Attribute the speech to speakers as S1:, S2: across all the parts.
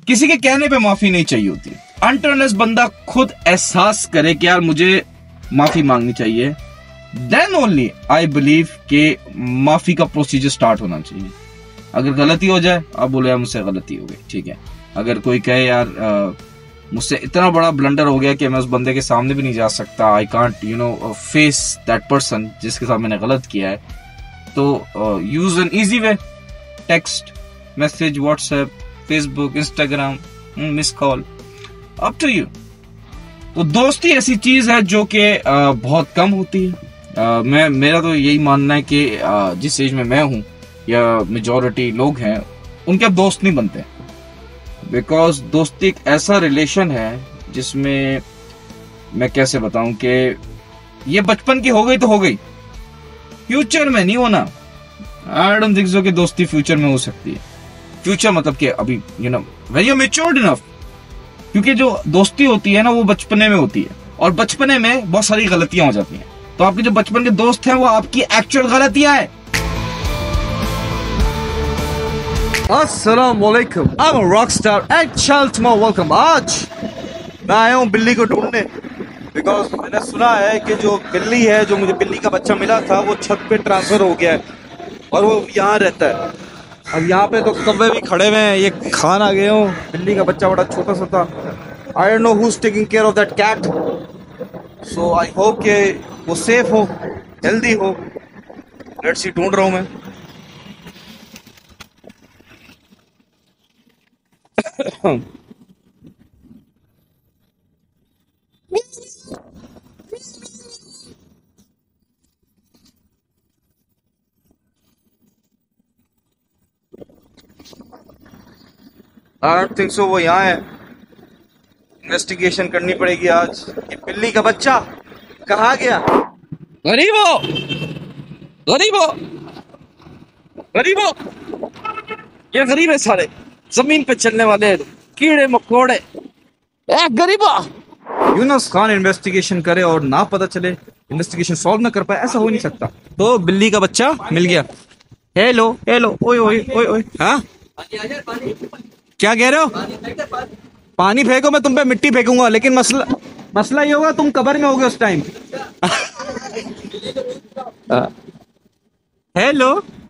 S1: किसी के कहने पे माफी नहीं चाहिए होती, अनटर्नस बंदा खुद एहसास करे कि यार मुझे माफी मांगनी चाहिए, देन ओनली आई बिलीव कि माफी का प्रोसीजर स्टार्ट होना चाहिए। अगर गलती हो जाए, आप बोले यार मुझसे गलती हो गई, ठीक है। अगर कोई कहे यार मुझसे इतना बड़ा ब्लंडर हो गया कि मैं उस बंदे के सामने भी नहीं जा सकता, I can't face that person जिसके साथ मैंने गलत किया है, तो use an easy way, text message, WhatsApp, Facebook, Instagram, miss call, up to you. तो दोस्ती ऐसी चीज है जो कि बहुत कम होती है। मेरा तो यही मानना है कि जिस एज में मैं हूं या मेजॉरिटी लोग हैं, उनके अब दोस्त नहीं बनते, बिकॉज दोस्ती एक ऐसा रिलेशन है जिसमें मैं कैसे बताऊं कि ये बचपन की हो गई तो हो गई, फ्यूचर में नहीं होना। आई डोंट थिंक सो कि दोस्ती फ्यूचर में हो सकती है। फ्यूचर मतलब कि अभी व्हेन यू मैच्योर्ड इनफ, क्योंकि जो दोस्ती होती है ना वो बचपने में होती है, और बचपने में बहुत सारी गलतियां हो जाती हैं। तो आपके जो बचपन के दोस्त हैं वो आपकी एक्चुअल गलतियां हैं। अस्सलामुअलैकुम, I am a rockstar and चैल्टमो, वेलकम। आज मैं आया हूँ बिल्ली को ढूंढने, बिकॉज मैंने सुना है कि जो बिल्ली है, जो मुझे बिल्ली का बच्चा मिला था, वो छत पे ट्रांसफर हो गया है और वो यहाँ रहता है। अब यहाँ पे तो कौवे भी खड़े हुए हैं, ये खान आ गए हूँ। बिल्ली का बच्चा बड़ा छोटा सा था। I don't know who is taking care of that cat, so I hope कि वो सेफ हो, हेल्दी हो। लेट्स सी, ढूंढ रहा हूँ मैं। आई डोंट थिंक सो वो यहाँ है। इन्वेस्टिगेशन करनी पड़ेगी आज। ये बिल्ली का बच्चा कहाँ गया? गरीबो, गरीबो, गरीबो, ये गरीब है सारे, जमीन पे चलने वाले कीड़े मकोड़े। ए गरीबो, यूनुस खान इन्वेस्टिगेशन करे और ना पता चले, इन्वेस्टिगेशन सॉल्व ना कर पाए, ऐसा हो नहीं सकता। तो बिल्ली का बच्चा मिल गया। हेलो हेलो, ओए ओए ओए ओए, हाँ क्या कह रहे हो? पानी फेंको, मैं तुम पे मिट्टी फेंकूंगा, लेकिन मसला ये होगा तुम कब्र में होगे उस टाइम। हेलो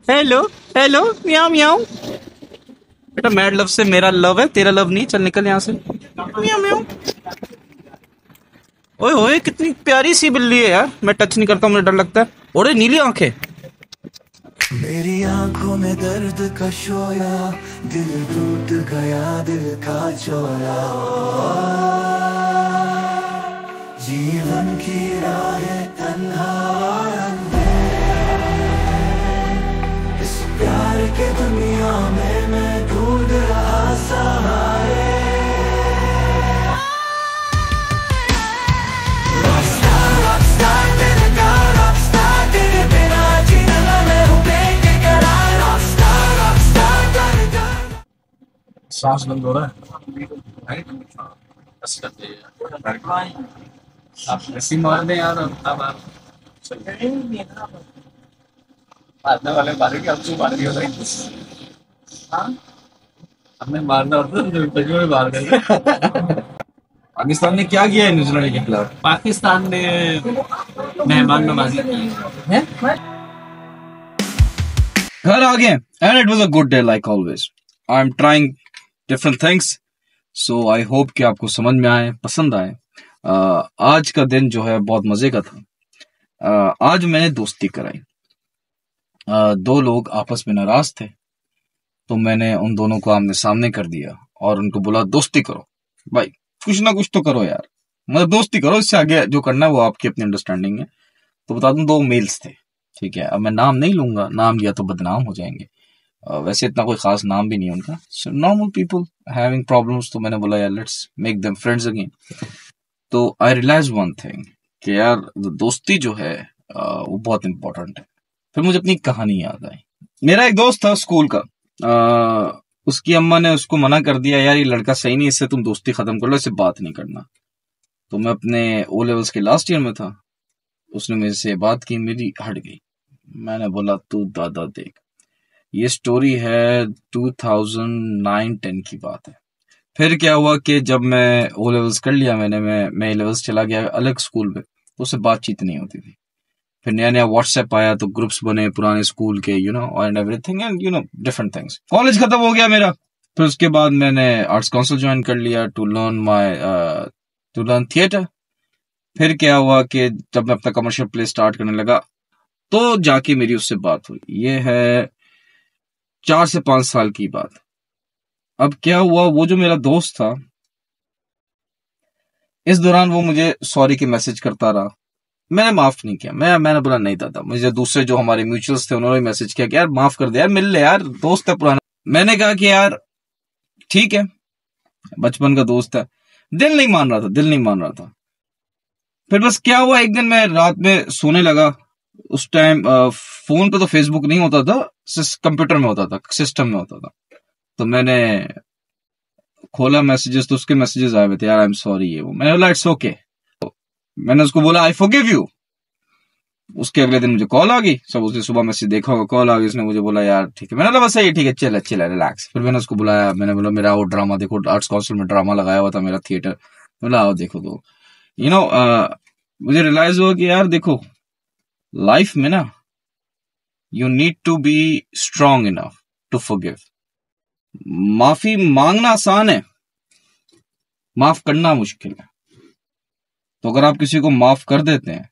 S1: हेलो हेलो, म्याऊ म्याऊ। बेटा मैड लव से मेरा लव है, तेरा लव नहीं, चल निकल यहाँ से। म्याऊ म्याऊ। ओए ओए, कितनी प्यारी सी बिल्ली है यार, मैं टच नहीं करता, मुझे डर लगता है। ओरे नीली आंखें।
S2: मेरी आंखों में दर्द का शोया, दिल टूट गया, दिल का चोला। जीवन की राहें तन्हा, इस प्यार के दुनिया में मैं ढूंढ रहा सहारे।
S3: सांस बंद हो रहा है, बस करते हैं। आप ऐसी मार दें यार, अब आप मारने वाले मारे कि अब तू मार दिया भाई। हाँ, हमने मारना होता तो सच में मार देंगे।
S1: पाकिस्तान ने क्या किया है न्यूजीलैंड के खिलाफ?
S3: पाकिस्तान ने मेहमान नवाजी की है।
S1: घर आ गए and it was a good day like always. I am trying different things, so I hope कि आपको समझ में आए, पसंद आए। आज का दिन जो है बहुत मजे का था। आज मैंने दोस्ती कराई। दो लोग आपस में नाराज थे, तो मैंने उन दोनों को आमने सामने कर दिया और उनको बोला दोस्ती करो भाई, कुछ ना कुछ तो करो यार, मतलब दोस्ती करो, इससे आगे जो करना है वो आपकी अपनी अंडरस्टैंडिंग है। तो बता दूं, दो मेल्स थे, ठीक है। अब मैं नाम नहीं लूंगा, नाम लिया तो बदनाम हो जाएंगे। वैसे इतना कोई खास नाम भी नहीं है उनका, नॉर्मल पीपल हैविंग प्रॉब्लम्स। तो मैंने बोला यार let's make them friends again. तो आई रियलाइज वन थिंग कि यार दोस्ती जो है वो बहुत इंपॉर्टेंट है। फिर मुझे अपनी कहानी याद आई। मेरा एक दोस्त था स्कूल का, उसकी अम्मा ने उसको मना कर दिया, यार ये लड़का सही नहीं, इससे तुम दोस्ती खत्म कर लो, इससे बात नहीं करना। तो मैं अपने ओ लेवल्स के लास्ट ईयर में था, उसने मेरे से बात की, मेरी हट गई। मैंने बोला तू दादा देख, ये स्टोरी है 2009-10 की बात है। फिर क्या हुआ कि जब मैं ओ लेवल्स कर लिया मैंने, मैं लेवल्स चला गया अलग स्कूल में, तो उससे बातचीत नहीं होती थी। फिर नया नया व्हाट्सएप आया तो ग्रुप्स बने पुराने स्कूल के, and everything and different things. College खत्म हो गया मेरा, फिर उसके बाद मैंने आर्ट्स काउंसिल ज्वाइन कर लिया टू लर्न थिएटर। फिर क्या हुआ कि जब मैं अपना कमर्शियल प्ले स्टार्ट करने लगा तो जाके मेरी उससे बात हुई। ये है 4 से 5 साल की बात। अब क्या हुआ, वो जो मेरा दोस्त था, इस दौरान वो मुझे सॉरी के मैसेज करता रहा। मैंने माफ नहीं किया, मैंने बोला नहीं दादा। मुझे दूसरे जो हमारे म्यूचुअल्स थे उन्होंने मैसेज किया कि यार माफ कर दे यार, मिल ले यार, दोस्त है पुराना। मैंने कहा कि यार ठीक है, बचपन का दोस्त है। दिल नहीं मान रहा था। फिर बस क्या हुआ, एक दिन मैं रात में सोने लगा। उस टाइम फोन पे तो फेसबुक नहीं होता था, कंप्यूटर में होता था, सिस्टम में होता था। तो मैंने खोला मैसेजेस, तो उसके मैसेजेस आए हुए थे, यार आई एम सॉरी ये वो। मैंने बोला इट्स ओके। मैंने उसको बोला आई फॉरगिव यू। उसके अगले दिन मुझे कॉल आ गई, सब उसने सुबह मैसेज देखा होगा, कॉल आ गई, उसने मुझे बोला यार ठीक है। मैंने बोला बस ये ठीक है, चल रिलैक्स। फिर मैंने उसको बुलाया, मैंने बोला मेरा वो ड्रामा देखो, आर्ट्स काउंसिल में ड्रामा लगाया हुआ था मेरा थिएटर, बोला आओ देखो। तो मुझे रियलाइज हुआ कि यार देखो, लाइफ में ना you need to be strong enough to forgive. माफी मांगना आसान है, माफ करना मुश्किल है। तो अगर आप किसी को माफ कर देते हैं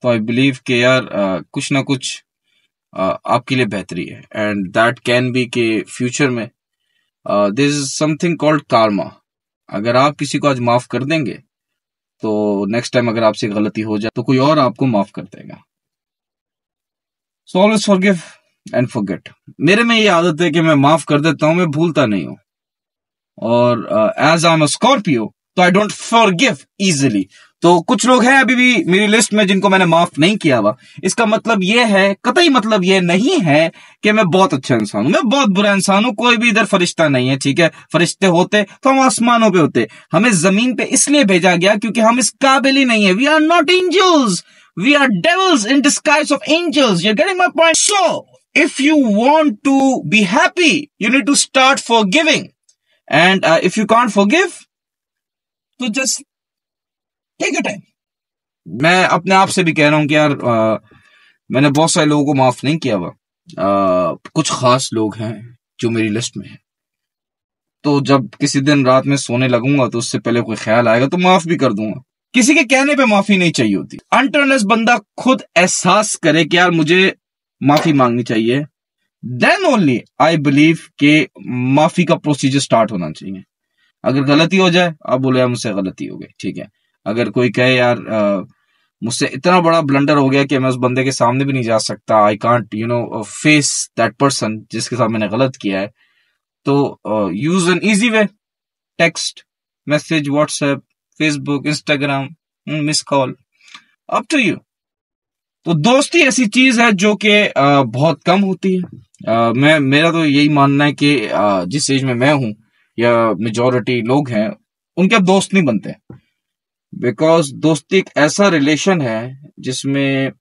S1: तो आई बिलीव कि यार कुछ ना कुछ आपके लिए बेहतरी है। एंड दैट कैन बी के फ्यूचर में there is something called karma. अगर आप किसी को आज माफ कर देंगे तो नेक्स्ट टाइम अगर आपसे गलती हो जाए तो कोई और आपको माफ कर देगा। So always forgive and forget. मेरे में ये आदत है कि मैं माफ कर देता हूं, मैं भूलता नहीं हूं। और as I am a Scorpio तो आई डोंट फॉरगिव इजीली। तो कुछ लोग हैं अभी भी मेरी लिस्ट में जिनको मैंने माफ नहीं किया हुआ। इसका मतलब ये है, कतई मतलब ये नहीं है कि मैं बहुत अच्छा इंसान हूं, मैं बहुत बुरा इंसान हूं। कोई भी इधर फरिश्ता नहीं है, ठीक है। फरिश्ते होते तो हम आसमानों पे होते। हमें जमीन पे इसलिए भेजा गया क्योंकि हम इस काबिल ही नहीं है। We are not angels, we are devils in disguise of angels. You are getting my point? So if you want to be happy you need to start forgiving. And if you can't forgive तो just take your time. मैं अपने आप से भी कह रहा हूं कि यार मैंने बहुत सारे लोगों को माफ नहीं किया हुआ। कुछ खास लोग हैं जो मेरी लिस्ट में है। तो जब किसी दिन रात में सोने लगूंगा तो उससे पहले कोई ख्याल आएगा तो माफ भी कर दूंगा। किसी के कहने पे माफी नहीं चाहिए होती। अनटिल बंदा खुद एहसास करे कि यार मुझे माफी मांगनी चाहिए, देन ओनली आई बिलीव के माफी का प्रोसीजर स्टार्ट होना चाहिए। अगर गलती हो जाए आप बोलो यार मुझसे गलती हो गई, ठीक है। अगर कोई कहे यार मुझसे इतना बड़ा ब्लंडर हो गया कि मैं उस बंदे के सामने भी नहीं जा सकता, I can't face that person जिसके साथ मैंने गलत किया है, तो use an easy way, text message, WhatsApp, Facebook, Instagram, miss call, up to you. तो दोस्ती ऐसी चीज है जो कि बहुत कम होती है। मेरा तो यही मानना है कि जिस एज में मैं हूं या मेजॉरिटी लोग हैं उनके अब दोस्त नहीं बनते। बिकॉज दोस्ती एक ऐसा रिलेशन है जिसमें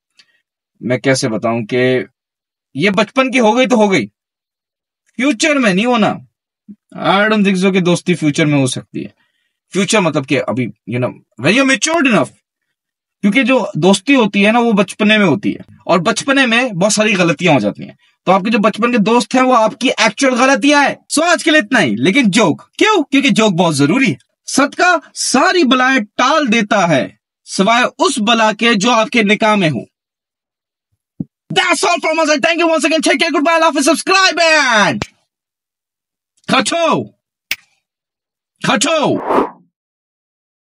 S1: मैं कैसे बताऊं कि ये बचपन की हो गई तो हो गई, फ्यूचर में नहीं होना। आई डोंट थिंक सो कि दोस्ती फ्यूचर में हो सकती है। फ्यूचर मतलब कि अभी व्हेन यू मैच्योर्ड इनफ। क्योंकि जो दोस्ती होती है ना वो बचपने में होती है, और बचपने में बहुत सारी गलतियां हो जाती हैं। तो आपके जो बचपन के दोस्त हैं वो आपकी एक्चुअल गलतियां हैं। सो आज के लिए इतना ही, लेकिन जोक क्यों? क्योंकि जोक बहुत जरूरी है। सदका सारी बलाएं टाल देता है सिवाय उस बला के जो आपके निकाह में हो। That's all from us. Thank you once again. Take care. Goodbye. Love and subscribe. And Kato.